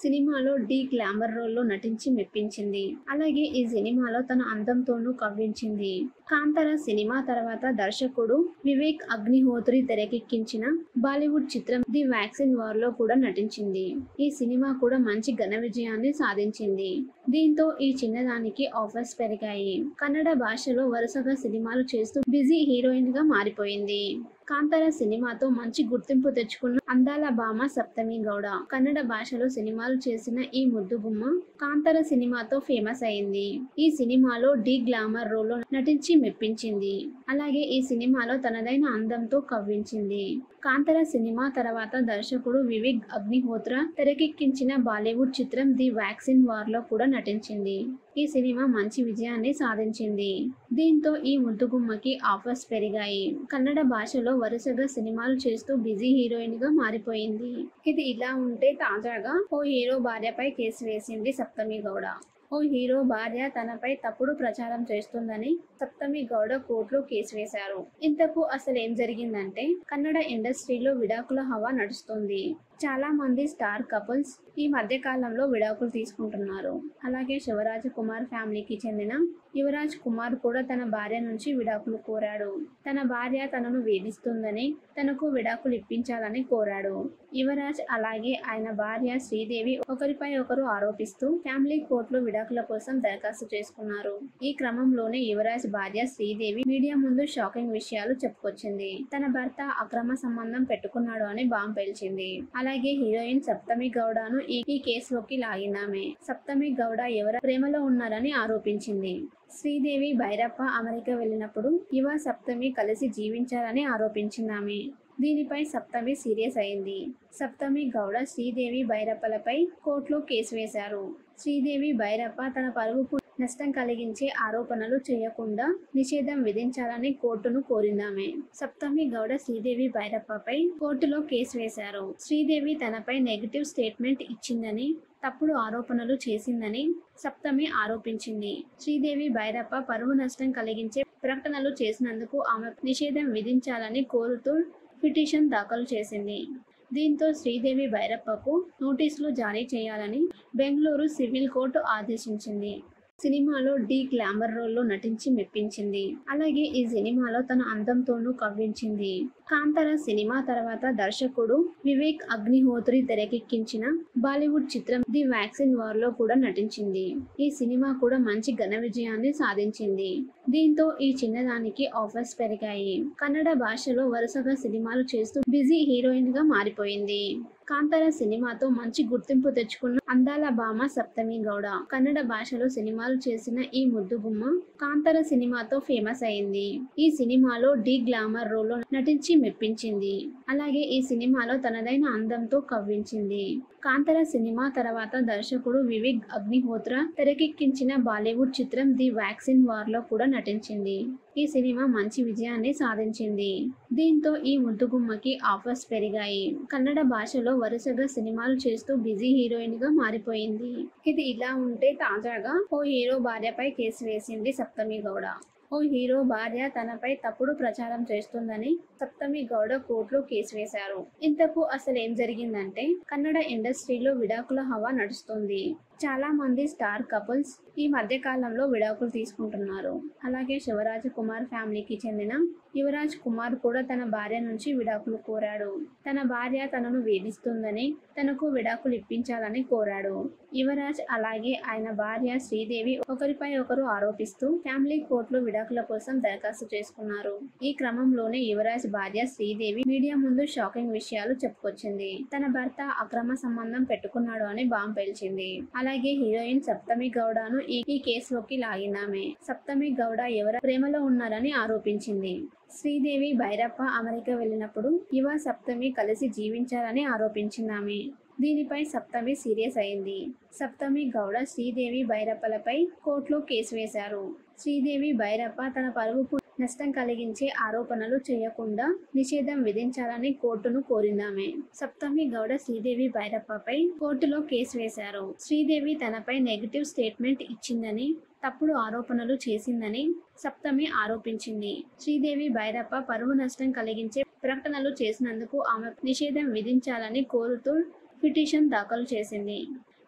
సినిమాలో D glamour రోల్లో నటించి మెప్పించింది. అలాగే ఈ సినిమాలో తన అందంతోనూ కవ్వించింది. కాంతార సినిమా తర్వాత దర్శకుడు వివేక్ అగ్నిహోత్రి తెరకెక్కించిన బాలీవుడ్ చిత్రం ది వ్యాక్సిన్ వార్ లో కూడా నటించింది. ఈ సినిమా కూడా మంచి ఘన విజయాన్ని సాధించింది. దీంతో ఈ చిన్నదానికి ఆఫర్స్ పెరిగాయి. కన్నడ భాషలో వరుసగా సినిమాలు చేస్తూ బిజీ హీరోయిన్ గా మారిపోయింది. కాంతార సినిమాతో మంచి గుర్తింపు తెచ్చుకున్న అందాల భామ సప్తమి గౌడ. కన్నడ భాషలో సినిమాలు చేసిన ఈ ముద్దుగుమ్మ కాంతార సినిమాతో ఫేమస్ అయింది. ఈ సినిమాలో డి గ్లామర్ రోల్లో నటించి మెప్పించింది. అలాగే ఈ సినిమాలో తనదైన అందంతో కవ్వించింది. కాంతార సినిమా తర్వాత దర్శకుడు వివేక్ అగ్నిహోత్ర తెరకెక్కించిన బాలీవుడ్ చిత్రం ది వ్యాక్సిన్ వార్ లో కూడా నటించింది. ఈ సినిమా మంచి విజయాన్ని సాధించింది. దీంతో ఈ ముద్దుగుమ్మకి ఆఫర్స్ పెరిగాయి. కన్నడ భాషలో వరుసగా సినిమాలు చేస్తూ బిజీ హీరోయిన్ గా మారిపోయింది. ఇది ఇలా ఉంటే తాజాగా ఓ హీరో భార్యపై కేసు వేసింది సప్తమి గౌడ. ఓ హీరో భార్య తనపై తప్పుడు ప్రచారం చేస్తుందని సప్తమి గౌడ కోర్టులో కేసు వేశారు. ఇంతకు అసలు ఏం జరిగిందంటే, కన్నడ ఇండస్ట్రీలో విడాకుల హవా నడుస్తుంది. చాలా మంది స్టార్ కపుల్స్ ఈ మధ్య కాలంలో విడాకులు తీసుకుంటున్నారు. అలాగే శివరాజ్ కుమార్ ఫ్యామిలీకి చెందిన యువరాజ్ కుమార్ కూడా తన భార్య నుంచి విడాకులు కోరాడు. తన భార్య తనను వేధిస్తుందని, తనకు విడాకులు ఇప్పించాలని కోరాడు. యువరాజ్ అలాగే ఆయన భార్య శ్రీదేవి ఒకరిపై ఒకరు ఆరోపిస్తూ ఫ్యామిలీ కోర్టులో విడాకుల కోసం దరఖాస్తు చేసుకున్నారు. ఈ క్రమంలోనే యువరాజ్ భార్య శ్రీదేవి మీడియా ముందు షాకింగ్ విషయాలు చెప్పుకొచ్చింది. తన భర్త అక్రమ సంబంధం పెట్టుకున్నాడు అని బాంబు పేల్చింది. అలాగే హీరోయిన్ సప్తమి గౌడను ఈ కేసులోకి లాగినామే. సప్తమి గౌడ ఎవర ప్రేమలో ఉన్నారని ఆరోపించింది. శ్రీదేవి భైరప్ప అమెరికా వెళ్ళినప్పుడు యువ సప్తమి కలిసి జీవించారని ఆరోపించిందామె. దీనిపై సప్తమి సీరియస్ అయింది. సప్తమి గౌడ శ్రీదేవి భైరప్పలపై కోర్టులో కేసు వేశారు. శ్రీదేవి భైరప్ప తన పరువుకు నష్టం కలిగించే ఆరోపణలు చేయకుండా నిషేధం విధించాలని కోర్టును కోరిందామె. సప్తమి గౌడ శ్రీదేవి భైరప్పపై కోర్టులో కేసు వేశారు. శ్రీదేవి తనపై నెగటివ్ స్టేట్మెంట్ ఇచ్చిందని, తప్పుడు ఆరోపణలు చేసిందని సప్తమి ఆరోపించింది. శ్రీదేవి భైరప్ప పరువు నష్టం కలిగించే ప్రకటనలు చేసినందుకు ఆమె నిషేధం విధించాలని కోరుతూ పిటిషన్ దాఖలు చేసింది. దీంతో శ్రీదేవి భైరప్పకు నోటీసులు జారీ చేయాలని బెంగళూరు సివిల్ కోర్టు ఆదేశించింది. సినిమాలో డి గ్లామర్ రోల్లో నటించి మెప్పించింది. అలాగే ఈ సినిమాలో తన అందంతోనూ కవ్వించింది. కాంతార సినిమా తర్వాత దర్శకుడు వివేక్ అగ్నిహోత్రి తెరకెక్కించిన బాలీవుడ్ చిత్రం ది వ్యాక్సిన్ వార్ లో కూడా నటించింది. ఈ సినిమా కూడా మంచి ఘన విజయాన్ని సాధించింది. దీంతో ఈ చిన్నదానికి ఆఫర్స్ పెరిగాయి. కన్నడ భాషలో వరుసగా సినిమాలు చేస్తూ బిజీ హీరోయిన్ గా మారిపోయింది. కాంతార సినిమాతో మంచి గుర్తింపు తెచ్చుకున్న అందాల భామ సప్తమి గౌడ. కన్నడ భాషలో సినిమాలు చేసిన ఈ ముద్దుగుమ్మ కాంతార సినిమాతో ఫేమస్ అయింది. ఈ సినిమాలో డి గ్లామర్ రోల్లో నటించి మెప్పించింది. అలాగే ఈ సినిమాలో తనదైన అందంతో కవ్వించింది. కాంతార సినిమా తర్వాత దర్శకుడు వివేక్ అగ్నిహోత్ర తెరకెక్కించిన బాలీవుడ్ చిత్రం ది వ్యాక్సిన్ వార్ లో కూడా నటించింది. ఈ సినిమా మంచి విజయాన్ని సాధించింది. దీంతో ఈ ముద్దుగుమ్మకి ఆఫర్స్ పెరిగాయి. కన్నడ భాషలో వరుసగా సినిమాలు చేస్తూ బిజీ హీరోయిన్ గా మారిపోయింది. ఇది ఇలా ఉంటే తాజాగా ఓ హీరో భార్యపై కేసు వేసింది సప్తమి గౌడ. ఓ హీరో భార్య తనపై తప్పుడు ప్రచారం చేస్తుందని సప్తమి గౌడ కోర్టులో కేసు వేశారు. ఇంతకు అసలు ఏం జరిగిందంటే, కన్నడ ఇండస్ట్రీలో విడాకుల హవా నడుస్తుంది. చాలా మంది స్టార్ కపుల్స్ ఈ మధ్య కాలంలో విడాకులు తీసుకుంటున్నారు. అలాగే శివరాజ్ కుమార్ ఫ్యామిలీకి చెందిన యువరాజ్ కుమార్ కూడా తన భార్య నుంచి విడాకులు కోరాడు. తన భార్య తనను వేధిస్తుందని, తనకు విడాకులు ఇప్పించాలని కోరాడు. యువరాజ్ అలాగే ఆయన భార్య శ్రీదేవి ఒకరిపై ఒకరు ఆరోపిస్తూ ఫ్యామిలీ కోర్టులో విడాకుల కోసం దరఖాస్తు చేసుకున్నారు. ఈ క్రమంలోనే యువరాజ్ భార్య శ్రీదేవి మీడియా ముందు షాకింగ్ విషయాలు చెప్పుకొచ్చింది. తన భర్త అక్రమ సంబంధం పెట్టుకున్నాడు అని బాంబు పేల్చింది. అలాగే హీరోయిన్ సప్తమి గౌడను ఈ కేసులోకి లాగినామే. సప్తమి గౌడ ఎవర ప్రేమలో ఉన్నారని ఆరోపించింది. శ్రీదేవి భైరప్ప అమెరికా వెళ్ళినప్పుడు యువ సప్తమి కలిసి జీవించారని ఆరోపించిందామె. దీనిపై సప్తమి సీరియస్ అయింది. సప్తమి గౌడ శ్రీదేవి భైరప్పలపై కోర్టులో కేసు వేశారు. శ్రీదేవి భైరప్ప తన పరువుకు నష్టం కలిగించే ఆరోపణలు చేయకుండా నిషేధం విధించాలని కోర్టును కోరిందామె. సప్తమి గౌడ శ్రీదేవి భైరప్పపై కోర్టులో కేసు వేశారు. శ్రీదేవి తనపై నెగటివ్ స్టేట్మెంట్ ఇచ్చిందని, తప్పుడు ఆరోపణలు చేసిందని సప్తమి ఆరోపించింది. శ్రీదేవి భైరప్ప పరువు నష్టం కలిగించే ప్రకటనలు చేసినందుకు ఆమె నిషేధం విధించాలని కోరుతూ పిటిషన్ దాఖలు చేసింది.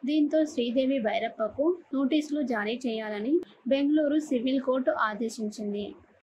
దీంతో శ్రీదేవి భైరప్పకు నోటీసులు జారీ చేయాలని బెంగళూరు సివిల్ కోర్టు ఆదేశించింది.